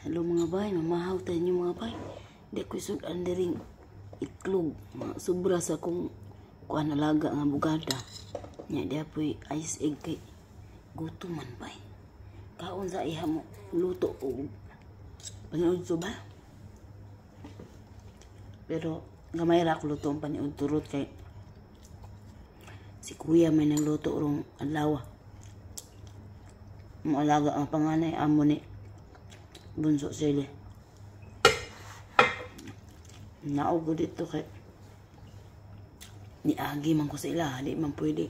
Hello mga bay, mamahaw tayo nyo mga bay. Di ko sudan ring iklog. Sobra sa kong kuan alaga nga bugada. Nya di apoy ice egg kay guto man bay. Kaon sa iha mo luto o paniud ba? Pero gamay ra ko luto ang paniud turot kay si kuya may nagluto rong adlaw. Mo alaga ang panganay amo ni bunso sila. Naog dito kay niagi man ko sila, di man pwede.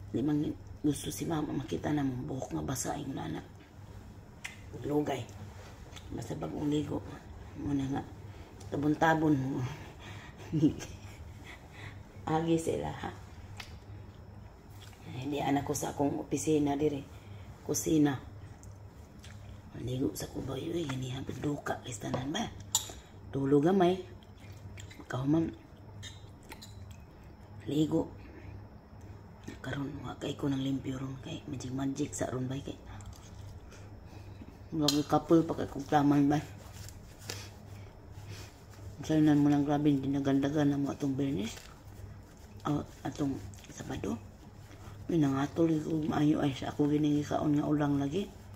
Di man gusto si mama makita na mong buhok nga basa yung anak. Lugay. Basta bagong ligo. Muna nga, tabon-tabon mo. Agi sila ha. Hindi anak ko sa akong opisina dire. Kusina. Ligo sa kubayo eh, hindi hapit duka listanan ba? Tulo gamay. Kahuman ligo. Karon wa kay ko nang limpyo ron kay magic sa ron bay kay. Lagi couple pa kay kung taman ba? Sayanan mo lang grabe hindi nagandagan na mo atong Bernes. Atong Sabado. May nangatol ko maayo ay sa ako giningi kaon nga ulang lagi.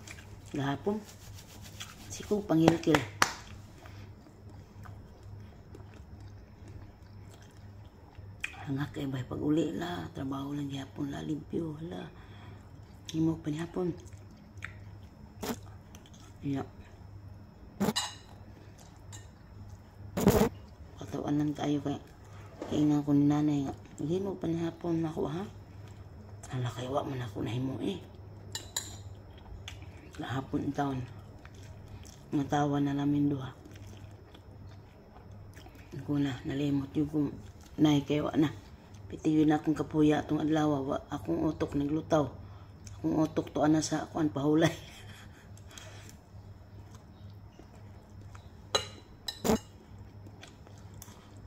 Gahapon si ko pangilkil hangak kay bay pag uli la trabaho lang gihapon la limpyo la himo pa hapon ya katawanan kayo kay inga ko ni nanay nga himo pa hapon nako ha ala kay wa man ako nahimo hapon taon natawa na namin duha ko na nalimot yung kung naay kayo na pitiyo na akong kapuya atong adlaw akong utok naglutaw akong utok to ana sa akuan pahulay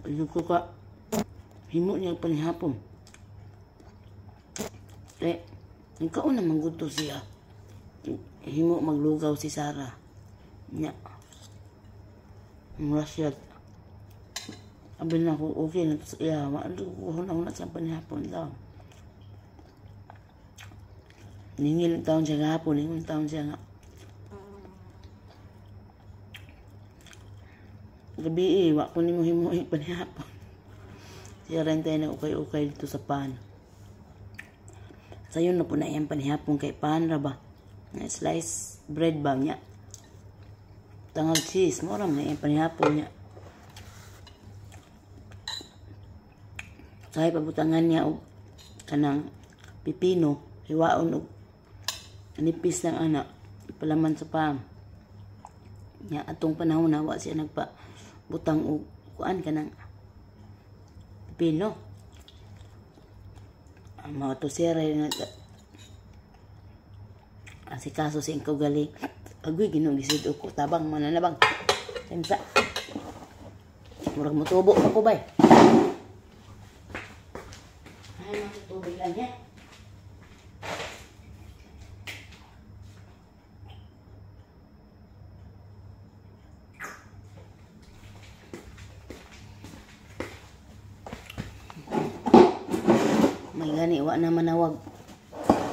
ayun ko ka himo niya panihapon ikaw na mangguto siya himo maglugaw si Sarah nya mura siya abin na ko okay na iya maalo ko na sa panihapon daw ningil taon siya gahapon ningil taon siya nga gabi wa ko nimo himo panihapon siya rin tayo na ukay dito sa pan sayon na po na yan panihapon kay pan ra ba na slice bread ba niya tangag cheese mo ram na yung panihapon niya kaya pabutangan niya og kanang pipino hiwaon og nipis ng anak ipalaman sa pam niya atong panahon na wa siya nagpa butang og kuan kanang pipino mga to siya rin si kaso sa ikaw galing agoy ginulisid ko tabang mananabang sensa murag mo tubo ako bay ay matutubig lang yan may gani wa na manawag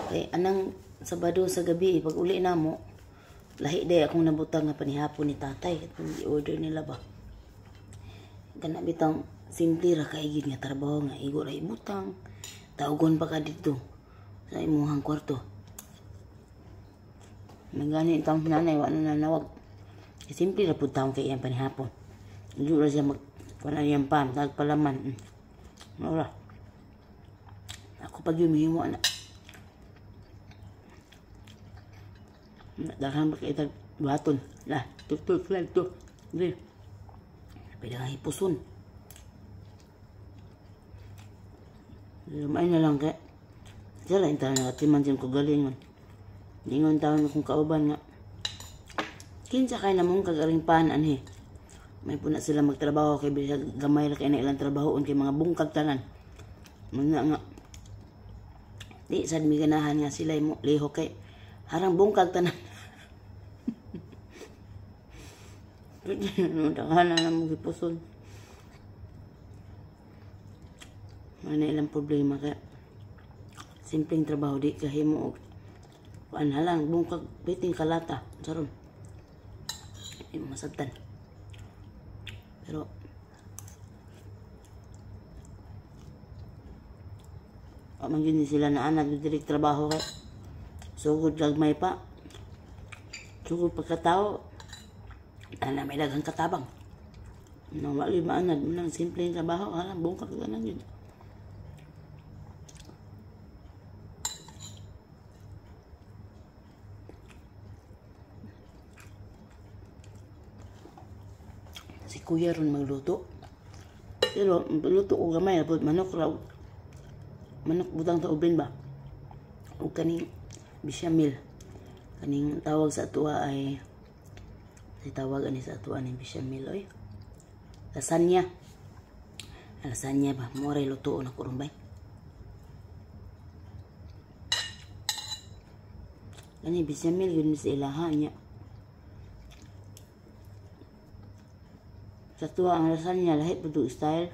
kay anang Sabado sa gabi, pag uli na mo, lahi day akong nabutang nga panihapon ni tatay. Kung i-order nila ba. Kana bitang simple ra kaigid nga trabaho nga igo ra ibutang. Taugon pa ka dito sa imuhang kwarto. Nagani itang nanay, wala na nawag. Simple ra po taong kay iyang panihapon. Igo ra siya wala niyang pam, tagpalaman. Wala. Ako pag yumihimo anak. Dahan makita baton lah tuk lang to dire pwede nga hipuson lumay na lang kaya sila yung taon na katiman siya ko galingon lingon taon akong kauban nga kinsa kay na mong kagaring paanan may puna sila magtrabaho kay bisa gamay na kay na ilang trabahoon kay mga bungkag tanan mga nga di sad mi ganahan nga sila mo liho kay harang bungkag tanan Daghan na mo gipuson. Ano ilang problema kaya simpleng trabaho di kahimo og kuan lang bungkag biting kalata saron. Masabtan. Pero man yun sila na anak direct trabaho kay sugod gagmay pa. Sugod pagkatao ana may daghang katabang. Nang wali maanad mo lang simpleng trabaho hala bungkag na yun. Si kuya ron magluto. Pero luto ko gamay na manok raw. Manok butang sa ubin ba? O kaning bechamel. Kaning tawag sa atua ay tawag ani sa atua ni bechamel oy. Lasagna. Lasagna ba? More luto na ko rumbay. Kani bechamel yun sa ilaha niya. Sa tuwa ang lasagna lahit puto style.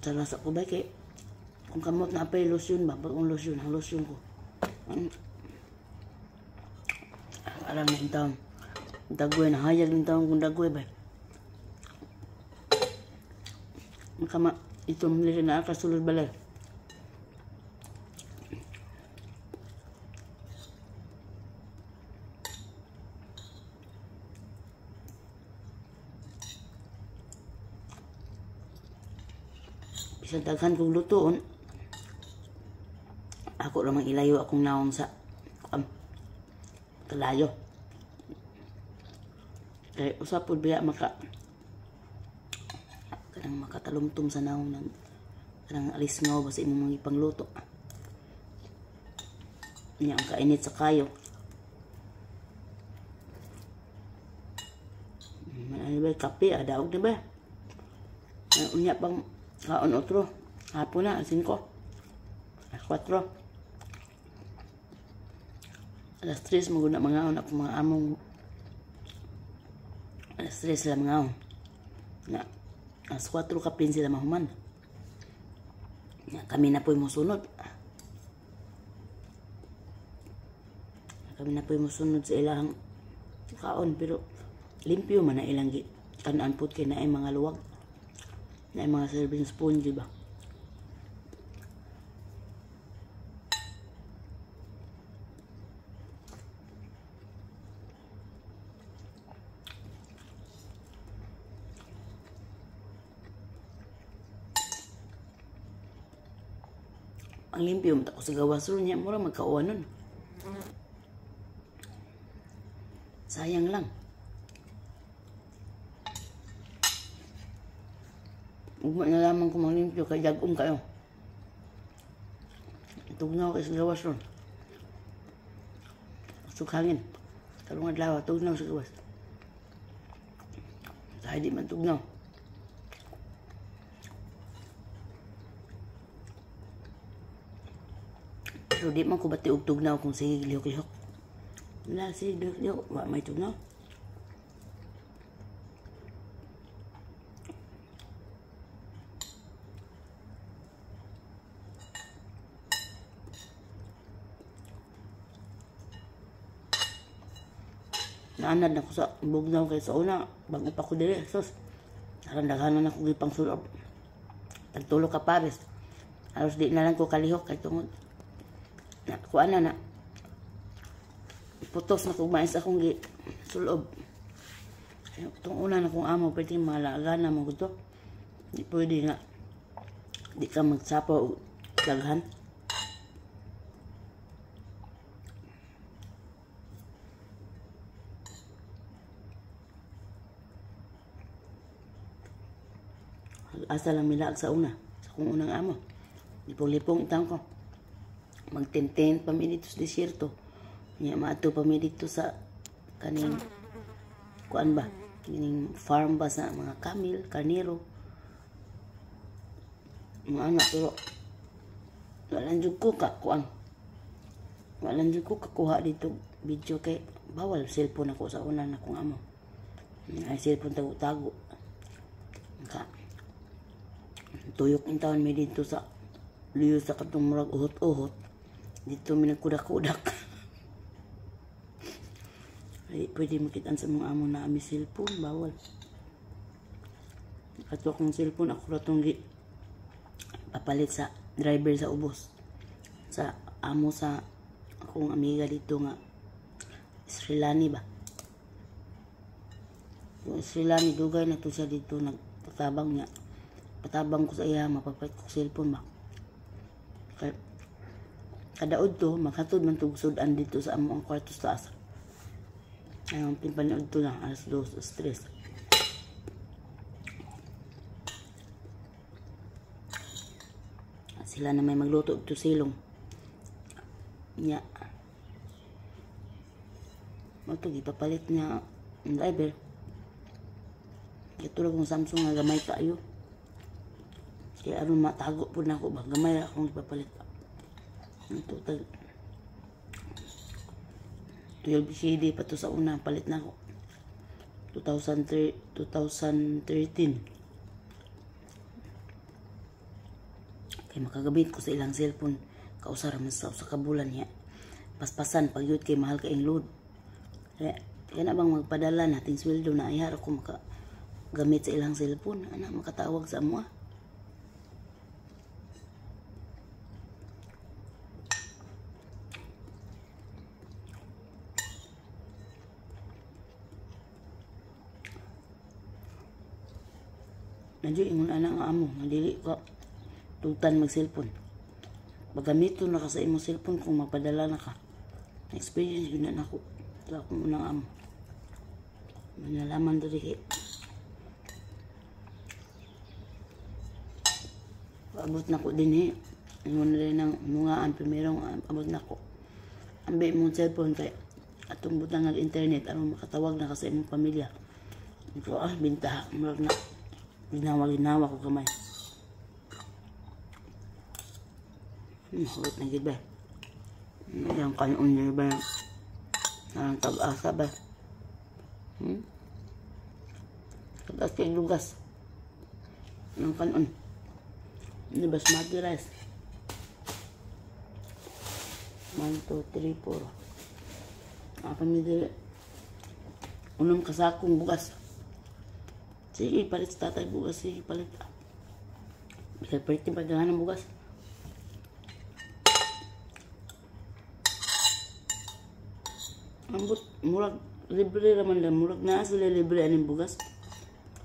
Sa lasa ko ba kay kung kamot na apay lotion ba bagong lotion ang lotion ko. Alam na yung taon. Dagoy na hayag yung taon kung dagoy ba. Makama itong nila na kasulod balay. Sa daghan kong lutoon, ako ramang ilayo akong naong sa kalayo. Kaya usapod biya kanang makatalumtum sa naong ng kanang alisngaw ba sa imong mga ipangluto. Niya ang kainit sa kayo. Ano ba kape daog na ba? Unya pang kaon otro. Hapon na, 5. 4. Alas 3 maguna mangaon ako mga among. Alas 3 sila mangaon. Na alas 4 kapin sila mahuman. Na kami na po'y musunod. Kami na po'y musunod sa ilang kaon pero limpyo man na ilang kanan put kay na ay mga luwag. Na mga serving spoon, di ba? Ang limpyo mo tako sa gawas ron niya, mura magkauwan nun. Sayang lang. Ugma na lamang kung manglimpyo kay jagong kayo. Tugnaw kayo sa gawas ron. Sukhangin. Karong adlaw tugnaw sa gawas. Dahil di man tugnaw. Pero di man ko bati og tugnaw kung sige lihok-lihok. Wala sige lihok-lihok. Wa may tugnaw. Naanad na ko sa bugnaw kay sa una. Bago pa ko dili. Sus. Narandaghanan ako gipang sulod. Tagtulo ka pares. Halos di na lang ko kalihok kay tungod. Kuan na putos na kung mais akong sulob. Itong una na kung amo pwede malaga na mo ito. Di pwede nga di ka magsapaw o daghan. Asa lang milaag sa una sa kung unang amo. Lipong-lipong itang ko. Magtenten pa mi dito sa desierto. Nya maato pa mi dito sa kaning kuan ba? Kaning farm ba sa mga kamil, karnero. Mga anak pero Walang jud ko kakuha dito video kay bawal cellphone ako sa una na kung amo. Ay cellphone tago-tago. Ka tuyok in taon mi dito sa liyo sa katong murag uhot-uhot. Dito mi nagkudak-kudak. Ay pwede makitaan sa mga amo na ami cellphone bawal. Ato akong cellphone ako ra tong papalit sa driver sa ubos. Sa amo sa akong amiga dito nga Srilani ba. Yung Srilani dugay na to siya dito nagtatabang niya. Patabang ko sa iya mapapalit ko cellphone ba. Kadaod to maghatod man tug sudan dito sa amo ang kwarto sa taas. Ayong pinpanood to na alas 2 stress. Sila na may magluto ito silong. Nya. Matug ipapalit niya ang driver. Ito lang kung Samsung nga gamay kayo. Kaya aron matago po na ako ba. Gamay akong ipapalit. Ito tag 12 CD pa to sa una. Palit na ako. 2013. Kay makagabit ko sa ilang cellphone kausar man sa kabulan niya paspasan pag yun kay mahal kaing load kaya na bang magpadala natin sweldo na ayar ako makagamit sa ilang cellphone ana makatawag sa amo nandiyo ingon ana nga amo nadili ko tutan mag-cellphone. Magamito na ka sa imong cellphone kung magpadala na ka. Experience yun na ako. Ito ako munang amo. Manalaman doon kay. Abot na ko din eh. Ingon na rin ng mungaan. Primerong abot na ko. Ambil imong cellphone kay atong butang ng internet. Anong makatawag na ka sa imong pamilya. Ito bintaha. Marag na. Ginawa ko kamay. Hurot na gid ba? Yang kanon niya ba? Ang tag-asa ba? Tag-asa kay lugas. Ang kanon. Ini basmati rice. 1, 2, 3, 4. Apa mi dili? Unang kasakong bugas. Sige, palit sa tatay bugas. Sige, palit. Bisa palit yung pagdahan ng bugas. Ambot, murag libre raman lang. Murag naa sila libre aning bugas.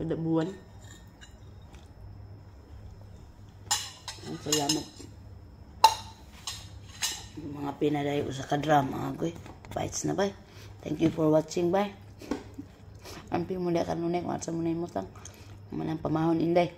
Kada buwan. Ang salamat. Mga pinaday ko sa kadrama. Agoy, bites na ba? Thank you for watching. Bye. Amping muli ka nunik. Matsa mo na yung mutang. Manang pamahon inday.